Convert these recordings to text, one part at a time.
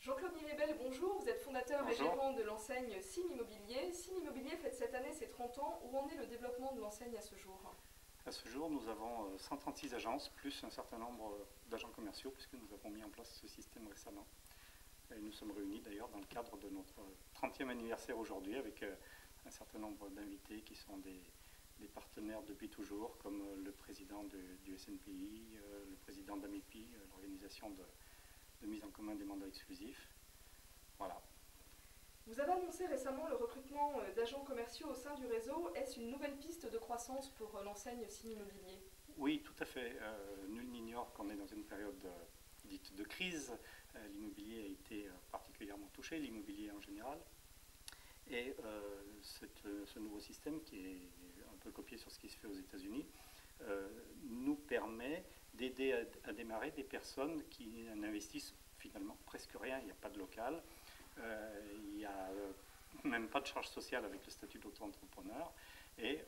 Jean-Claude Miribel, bonjour. Vous êtes fondateur et Bonjour. gérant de l'enseigne Sim Immobilier. Sim Immobilier fête cette année ses 30 ans. Où en est le développement de l'enseigne à ce jour? À ce jour, nous avons 136 agences, plus un certain nombre d'agents commerciaux, puisque nous avons mis en place ce système récemment. Et nous sommes réunis d'ailleurs dans le cadre de notre 30e anniversaire aujourd'hui, avec un certain nombre d'invités qui sont des partenaires depuis toujours, comme le président du SNPI, le président d'AMEPI, l'organisation de mise en commun des mandats exclusifs. Voilà. Vous avez annoncé récemment le recrutement d'agents commerciaux au sein du réseau. Est-ce une nouvelle piste de croissance pour l'enseigne Sim Immobilier? Oui, tout à fait. Nul n'ignore qu'on est dans une période dite de crise. L'immobilier a été particulièrement touché, l'immobilier en général. Et ce nouveau système, qui est un peu copié sur ce qui se fait aux États-Unis, nous permet d'aider à démarrer des personnes qui n'investissent finalement presque rien. Il n'y a pas de local, il n'y a même pas de charge sociale avec le statut d'auto-entrepreneur, et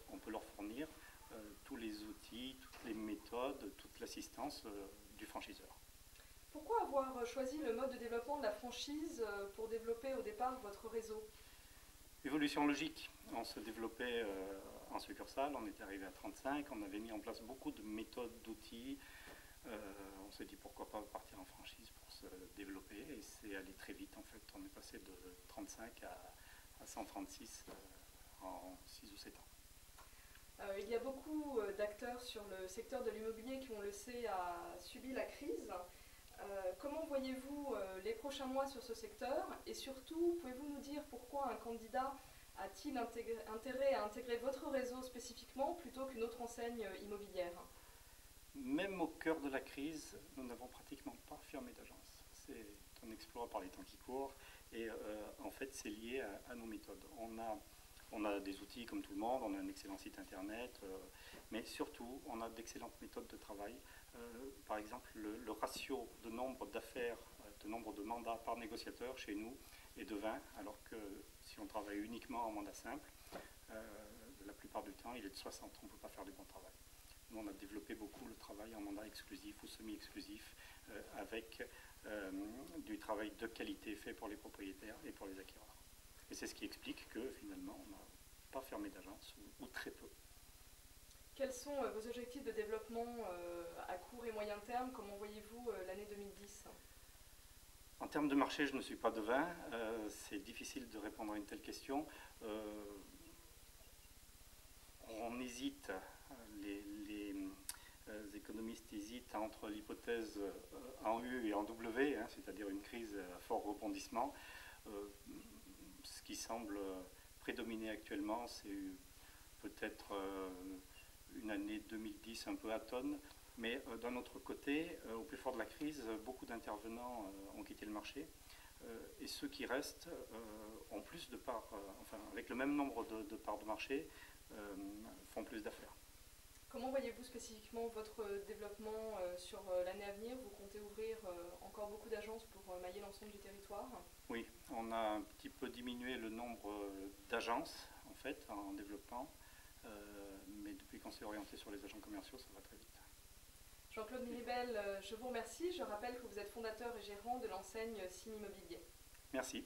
on peut leur fournir tous les outils, toutes les méthodes, toute l'assistance du franchiseur. Pourquoi avoir choisi le mode de développement de la franchise pour développer au départ votre réseau? Évolution logique. On se développait en succursale, on était arrivé à 35, on avait mis en place beaucoup de méthodes, d'outils. On s'est dit pourquoi pas partir en franchise pour se développer, et c'est allé très vite en fait. On est passé de 35 à 136 en 6 ou 7 ans. Il y a beaucoup d'acteurs sur le secteur de l'immobilier qui, on le sait, a subi la crise. Comment voyez-vous les prochains mois sur ce secteur? Et surtout, pouvez-vous nous dire pourquoi un candidat a-t-il intérêt à intégrer votre réseau spécifiquement plutôt qu'une autre enseigne immobilière? Même au cœur de la crise, nous n'avons pratiquement pas fermé d'agence. C'est un exploit par les temps qui courent, et en fait c'est lié à nos méthodes. On a des outils comme tout le monde, on a un excellent site internet, mais surtout on a d'excellentes méthodes de travail. Par exemple, le ratio de nombre d'affaires, de nombre de mandats par négociateur chez nous est de 20, alors que si on travaille uniquement en mandat simple, la plupart du temps il est de 60, on ne peut pas faire du bon travail. Nous, on a développé beaucoup le travail en mandat exclusif ou semi-exclusif, avec du travail de qualité fait pour les propriétaires et pour les acquéreurs. Et c'est ce qui explique que finalement, on n'a pas fermé d'agence, ou très peu. Quels sont vos objectifs de développement à court et moyen terme? Comment voyez-vous l'année 2010? En termes de marché, je ne suis pas devin. C'est difficile de répondre à une telle question. On hésite, les économistes hésitent entre l'hypothèse en U et en W, c'est-à-dire une crise à fort rebondissement. Ce qui semble prédominer actuellement, c'est peut-être une année 2010 un peu atone, mais d'un autre côté, au plus fort de la crise, beaucoup d'intervenants ont quitté le marché, et ceux qui restent ont plus de parts, enfin avec le même nombre de parts de marché, font plus d'affaires. Comment voyez-vous spécifiquement votre développement sur l'année à venir? Vous comptez ouvrir encore beaucoup d'agences pour mailler l'ensemble du territoire? Oui, on a un petit peu diminué le nombre d'agences en fait en développement, mais depuis qu'on s'est orienté sur les agents commerciaux, ça va très vite. Jean-Claude Miribel, je vous remercie. Je rappelle que vous êtes fondateur et gérant de l'enseigne Sim Immobilier. Merci.